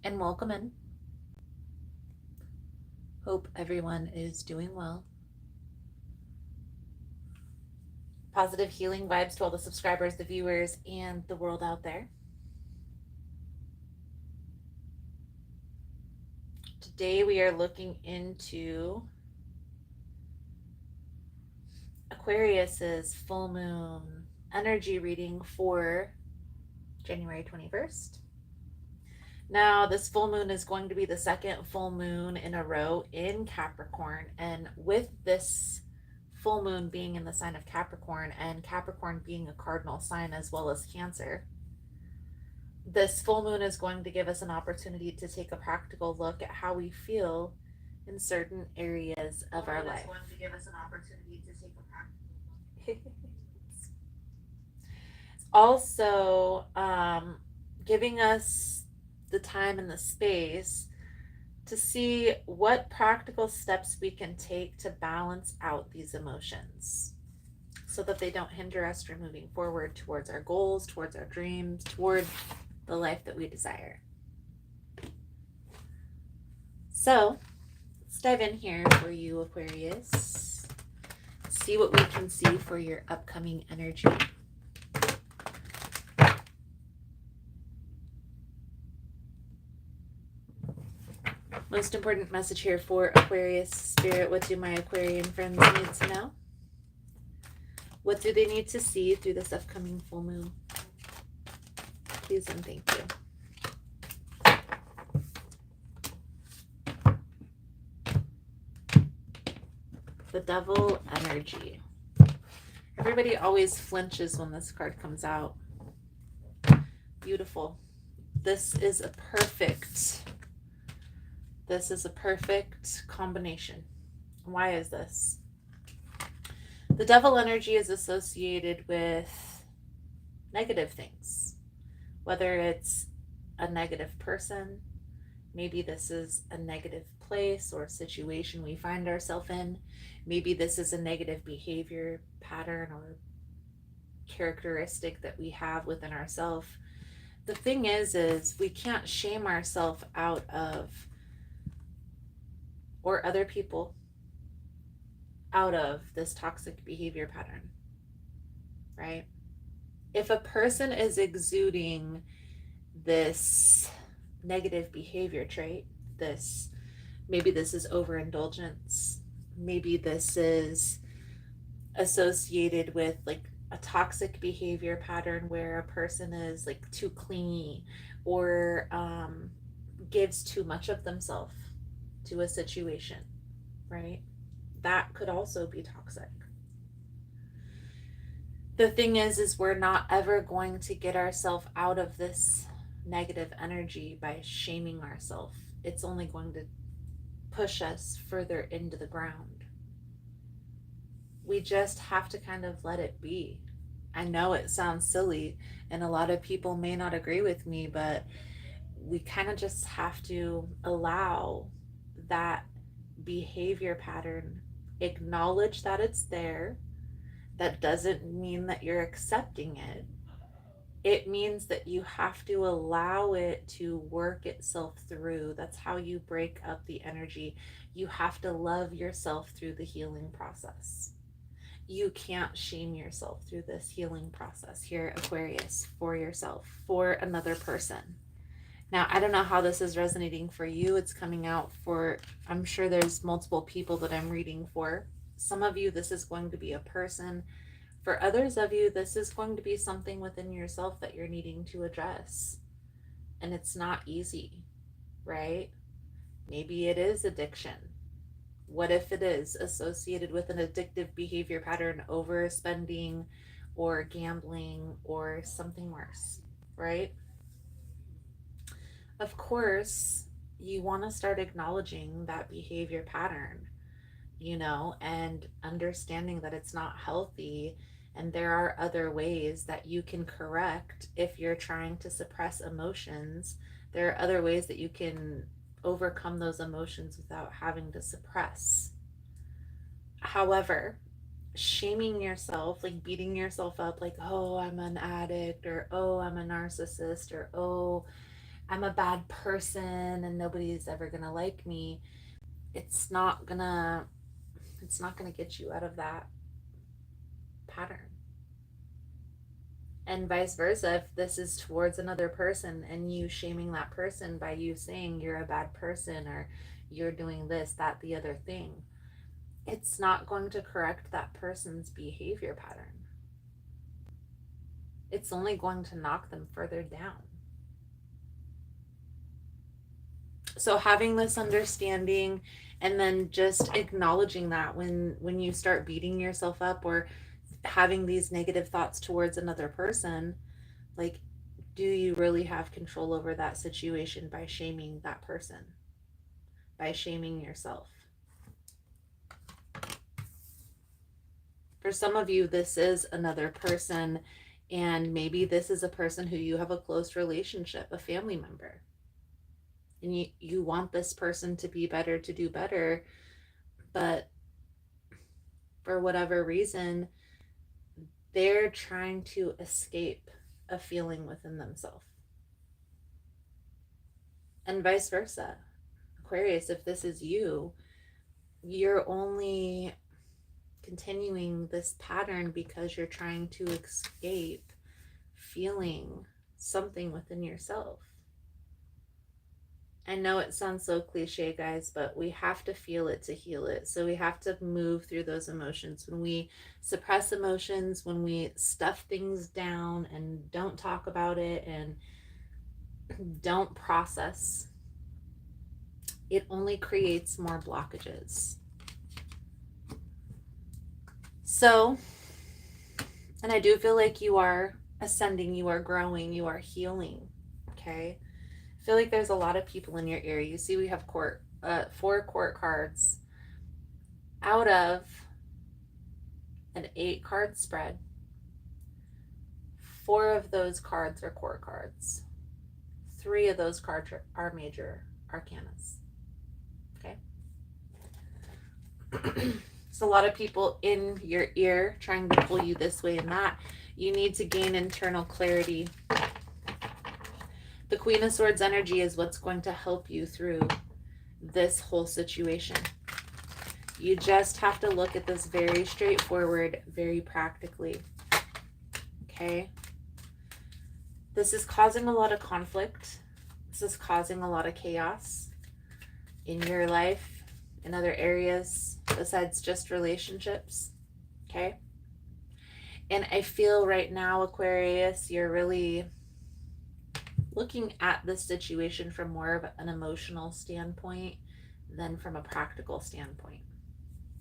and welcome in. Hope everyone is doing well. Positive healing vibes to all the subscribers, the viewers, and the world out there. Today we are looking into Aquarius's full moon energy reading for January 21st. Now, this full moon is going to be the second full moon in a row in Capricorn, and with this full moon being in the sign of Capricorn and Capricorn being a cardinal sign as well as Cancer, this full moon is going to give us an opportunity to take a practical look at how we feel in certain areas of our life. Going to give us an opportunity to take a practical look. It's also giving us the time and the space to see what practical steps we can take to balance out these emotions so that they don't hinder us from moving forward towards our goals, towards our dreams, toward the life that we desire. So let's dive in here for you, Aquarius. See what we can see for your upcoming energy. Most important message here for Aquarius Spirit. What do my Aquarian friends need to know? What do they need to see through this upcoming full moon? Please and thank you. The Devil energy. Everybody always flinches when this card comes out. Beautiful. This is a perfect combination. Why is this? The Devil energy is associated with negative things, whether it's a negative person, maybe this is a negative place or situation we find ourselves in, maybe this is a negative behavior pattern or characteristic that we have within ourselves. The thing is we can't shame ourselves out of, or other people out of, this toxic behavior pattern, right? If a person is exuding this negative behavior trait, maybe this is overindulgence, maybe this is associated with like a toxic behavior pattern where a person is like too clingy or gives too much of themselves to a situation, right? That could also be toxic. The thing is we're not ever going to get ourselves out of this negative energy by shaming ourselves. It's only going to push us further into the ground. We just have to kind of let it be. I know it sounds silly and a lot of people may not agree with me, but we kind of just have to allow that behavior pattern, acknowledge that it's there. That doesn't mean that you're accepting it. It means that you have to allow it to work itself through. That's how you break up the energy. You have to love yourself through the healing process. You can't shame yourself through this healing process here, Aquarius, for yourself, for another person. Now, I don't know how this is resonating for you. It's coming out for, I'm sure there's multiple people that I'm reading for. Some of you, this is going to be a person. For others of you, this is going to be something within yourself that you're needing to address. And it's not easy, right? Maybe it is addiction. What if it is associated with an addictive behavior pattern, overspending or gambling or something worse, right? Of course, you want to start acknowledging that behavior pattern, and understanding that it's not healthy. And there are other ways that you can correct if you're trying to suppress emotions. There are other ways that you can overcome those emotions without having to suppress. However, shaming yourself, like beating yourself up, like, oh, I'm an addict, or oh, I'm a narcissist, or oh, I'm a bad person and nobody's ever gonna like me, it's not gonna get you out of that pattern. And vice versa, if this is towards another person and you shaming that person by you saying you're a bad person or you're doing this, that, the other thing, it's not going to correct that person's behavior pattern. It's only going to knock them further down. So having this understanding and then just acknowledging that when you start beating yourself up or having these negative thoughts towards another person, like, do you really have control over that situation by shaming that person, by shaming yourself? For some of you, this is another person, and maybe this is a person who you have a close relationship, a family member, and you want this person to be better, to do better, but for whatever reason, they're trying to escape a feeling within themselves. And vice versa. Aquarius, if this is you, you're only continuing this pattern because you're trying to escape feeling something within yourself. I know it sounds so cliche, guys, but we have to feel it to heal it. So we have to move through those emotions. When we suppress emotions, when we stuff things down and don't talk about it and don't process, it only creates more blockages. So, and I do feel like you are ascending, you are growing, you are healing, okay? I feel like there's a lot of people in your area. You see we have 4 court cards out of an 8-card spread. 4 of those cards are court cards. 3 of those cards are major arcanas, okay? There's a lot of people in your ear trying to pull you this way and that. You need to gain internal clarity. The Queen of Swords energy is what's going to help you through this whole situation. You just have to look at this very straightforward, very practically. Okay? This is causing a lot of conflict. This is causing a lot of chaos in your life, in other areas besides just relationships. Okay? And I feel right now, Aquarius, you're really looking at this situation from more of an emotional standpoint than from a practical standpoint,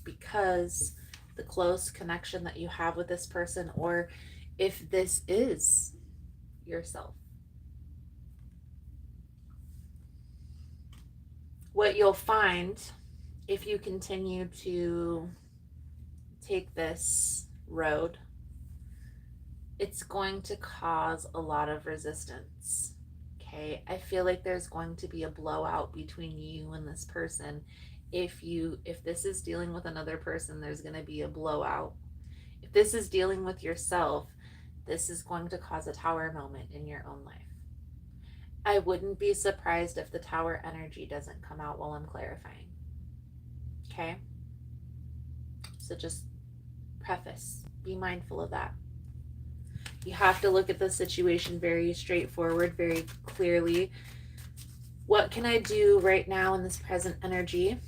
because the close connection that you have with this person, or if this is yourself. What you'll find if you continue to take this road, it's going to cause a lot of resistance. Okay, I feel like there's going to be a blowout between you and this person. If this is dealing with another person, there's going to be a blowout. If this is dealing with yourself, this is going to cause a tower moment in your own life. I wouldn't be surprised if the tower energy doesn't come out while I'm clarifying. Okay? So just preface, be mindful of that. You have to look at the situation very straightforward, very clearly. What can I do right now in this present energy?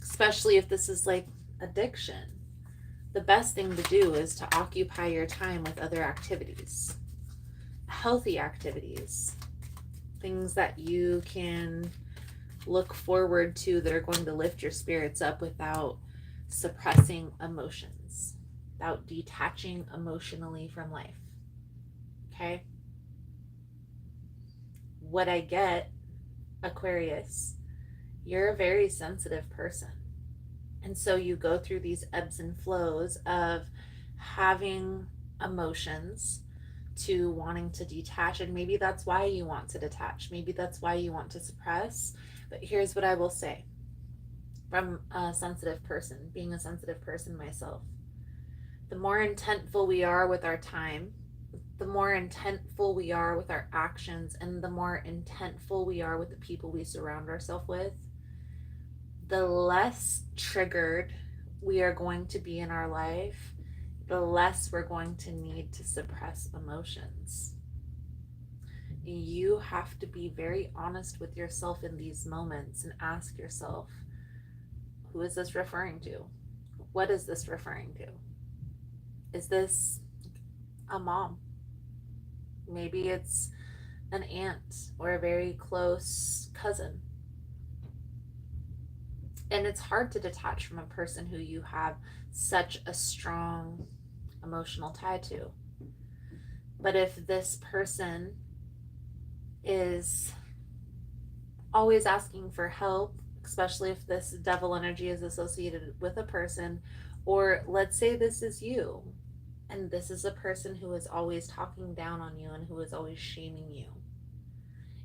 Especially if this is like addiction. The best thing to do is to occupy your time with other activities, healthy activities, things that you can look forward to that are going to lift your spirits up without suppressing emotions, without detaching emotionally from life. Okay? What I get, Aquarius, you're a very sensitive person. And so you go through these ebbs and flows of having emotions to wanting to detach. And maybe that's why you want to detach. Maybe that's why you want to suppress. But here's what I will say from a sensitive person, being a sensitive person myself. The more intentful we are with our time, the more intentful we are with our actions and the more intentful we are with the people we surround ourselves with, the less triggered we are going to be in our life, the less we're going to need to suppress emotions. You have to be very honest with yourself in these moments and ask yourself, who is this referring to? What is this referring to? Is this a mom? Maybe it's an aunt or a very close cousin. And it's hard to detach from a person who you have such a strong emotional tie to. But if this person is always asking for help, especially if this devil energy is associated with a person, or let's say this is you, and this is a person who is always talking down on you and who is always shaming you,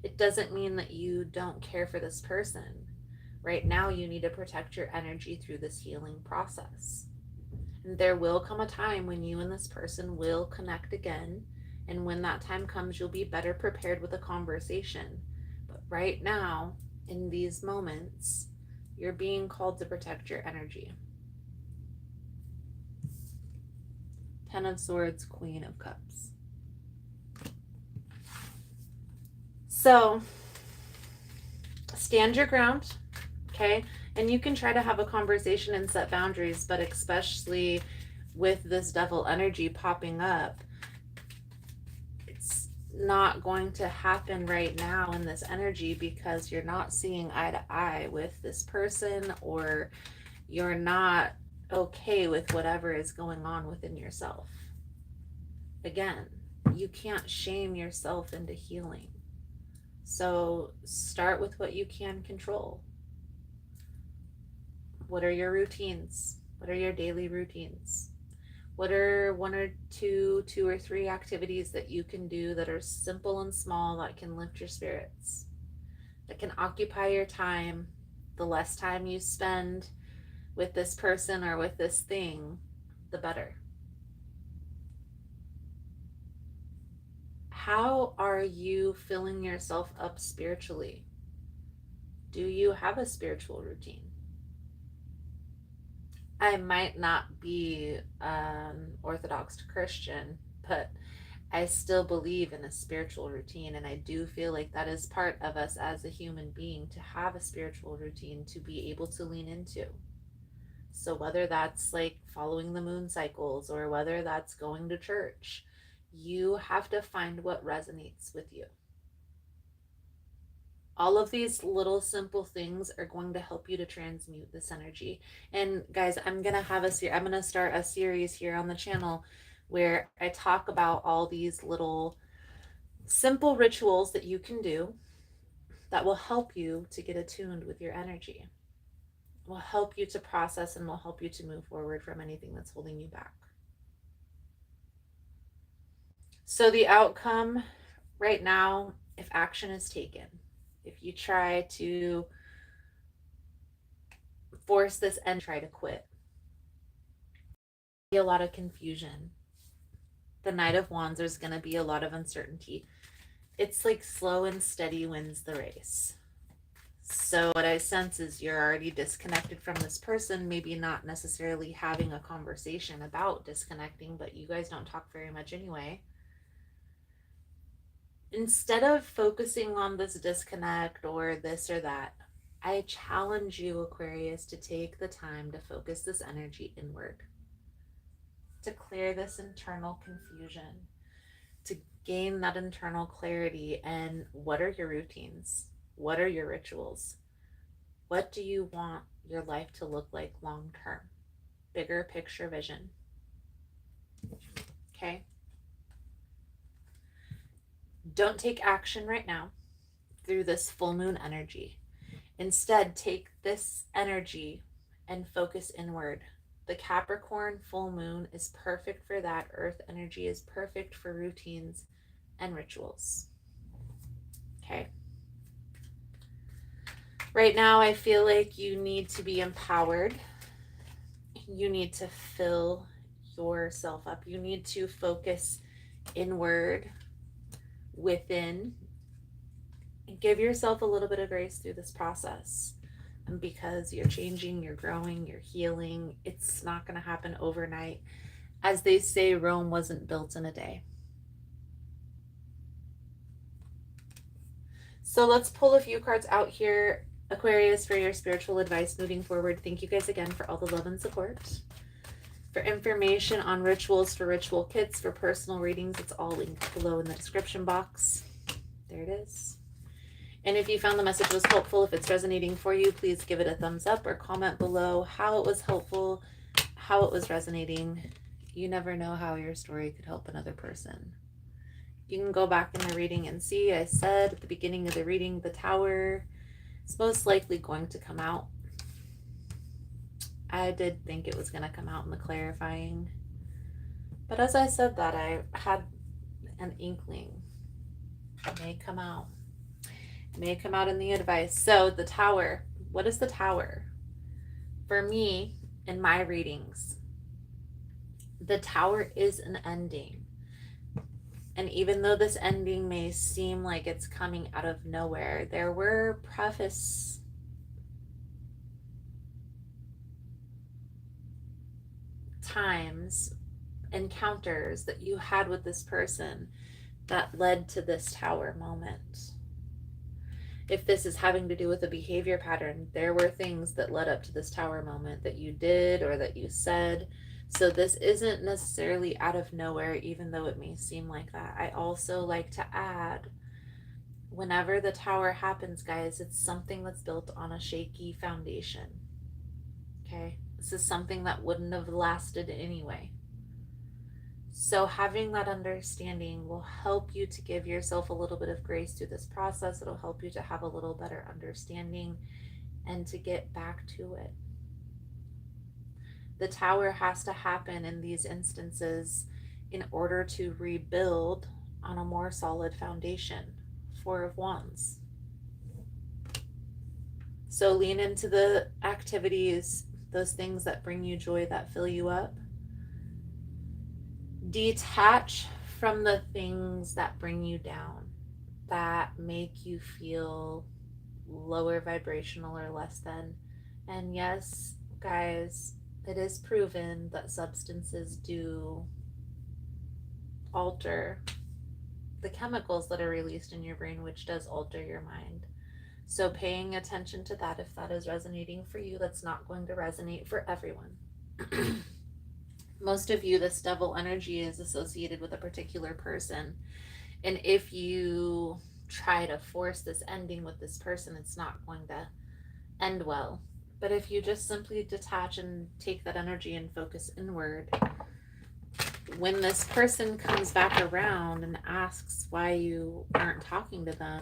it doesn't mean that you don't care for this person. Right now, you need to protect your energy through this healing process. And there will come a time when you and this person will connect again. And when that time comes, you'll be better prepared with a conversation. But right now, in these moments, you're being called to protect your energy. Ten of Swords, Queen of Cups. So, stand your ground, okay? And you can try to have a conversation and set boundaries, but especially with this devil energy popping up, it's not going to happen right now in this energy because you're not seeing eye to eye with this person, or you're not okay with whatever is going on within yourself. Again, you can't shame yourself into healing. So start with what you can control. What are your routines? What are your daily routines? What are one or two or three activities that you can do that are simple and small that can lift your spirits, that can occupy your time? The less time you spend with this person or with this thing, the better. How are you filling yourself up spiritually? Do you have a spiritual routine? I might not be an Orthodox Christian, but I still believe in a spiritual routine. And I do feel like that is part of us as a human being, to have a spiritual routine to be able to lean into. So whether that's like following the moon cycles or whether that's going to church, you have to find what resonates with you. All of these little simple things are going to help you to transmute this energy. And guys, I'm going to start a series here on the channel where I talk about all these little simple rituals that you can do that will help you to get attuned with your energy, will help you to process, and will help you to move forward from anything that's holding you back. So the outcome right now, if action is taken, if you try to force this and try to quit, be a lot of confusion. The Knight of Wands, there's going to be a lot of uncertainty. It's like slow and steady wins the race. So what I sense is you're already disconnected from this person, maybe not necessarily having a conversation about disconnecting, but you guys don't talk very much anyway. Instead of focusing on this disconnect or this or that, I challenge you, Aquarius, to take the time to focus this energy inward, to clear this internal confusion, to gain that internal clarity. And what are your routines? What are your rituals? What do you want your life to look like long term? Bigger picture vision. Okay? Don't take action right now through this full moon energy. Instead, take this energy and focus inward. The Capricorn full moon is perfect for that. Earth energy is perfect for routines and rituals. Okay? Right now, I feel like you need to be empowered. You need to fill yourself up. You need to focus inward, within, and give yourself a little bit of grace through this process. And because you're changing, you're growing, you're healing, it's not going to happen overnight. As they say, Rome wasn't built in a day. So let's pull a few cards out here, Aquarius, for your spiritual advice moving forward. Thank you guys again for all the love and support. For information on rituals, for ritual kits, for personal readings, it's all linked below in the description box. There it is. And if you found the message was helpful, if it's resonating for you, please give it a thumbs up or comment below how it was helpful, how it was resonating. You never know how your story could help another person. You can go back in the reading and see, I said at the beginning of the reading, the Tower is most likely going to come out. I did think it was going to come out in the clarifying. But as I said that, I had an inkling. It may come out. It may come out in the advice. So the Tower. What is the Tower? For me, in my readings, the Tower is an ending. And even though this ending may seem like it's coming out of nowhere, there were preface times, encounters that you had with this person that led to this Tower moment. If this is having to do with a behavior pattern, there were things that led up to this Tower moment that you did or that you said. So this isn't necessarily out of nowhere, even though it may seem like that. I also like to add, whenever the Tower happens, guys, it's something that's built on a shaky foundation. Okay? This is something that wouldn't have lasted anyway. So having that understanding will help you to give yourself a little bit of grace through this process. It'll help you to have a little better understanding and to get back to it. The Tower has to happen in these instances in order to rebuild on a more solid foundation. Four of Wands. So lean into the activities, those things that bring you joy, that fill you up. Detach from the things that bring you down, that make you feel lower vibrational or less than. And yes, guys, it is proven that substances do alter the chemicals that are released in your brain, which does alter your mind. So paying attention to that, if that is resonating for you, that's not going to resonate for everyone. Most of you, this devil energy is associated with a particular person. And if you try to force this ending with this person, it's not going to end well. But if you just simply detach and take that energy and focus inward, when this person comes back around and asks why you aren't talking to them,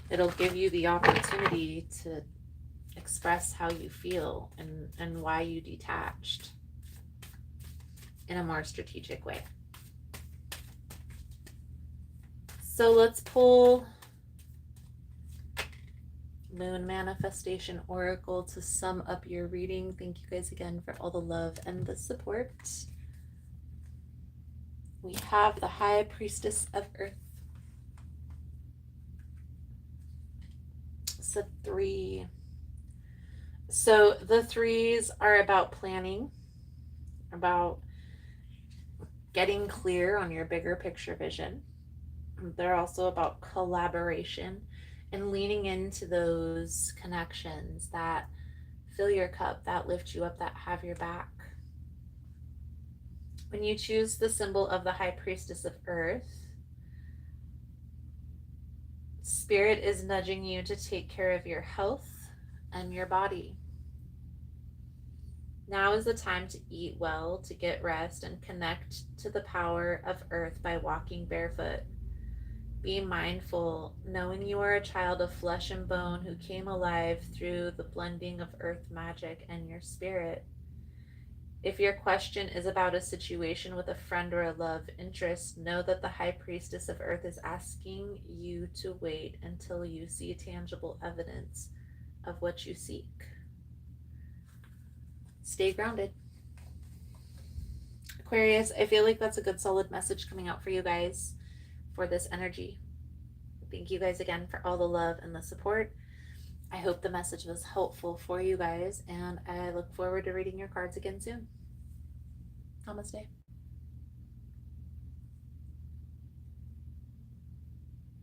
it'll give you the opportunity to express how you feel and why you detached in a more strategic way. So let's pull Moon Manifestation Oracle to sum up your reading. Thank you guys again for all the love and the support. We have the High Priestess of Earth. It's a 3. So the 3s are about planning, about getting clear on your bigger picture vision. They're also about collaboration and leaning into those connections that fill your cup, that lift you up, that have your back. When you choose the symbol of the High Priestess of Earth, Spirit is nudging you to take care of your health and your body. Now is the time to eat well, to get rest, and connect to the power of Earth by walking barefoot. Be mindful, knowing you are a child of flesh and bone who came alive through the blending of earth magic and your spirit. If your question is about a situation with a friend or a love interest, know that the High Priestess of Earth is asking you to wait until you see tangible evidence of what you seek. Stay grounded. Aquarius, I feel like that's a good solid message coming out for you guys for this energy. Thank you guys again for all the love and the support. I hope the message was helpful for you guys, and I look forward to reading your cards again soon. Namaste.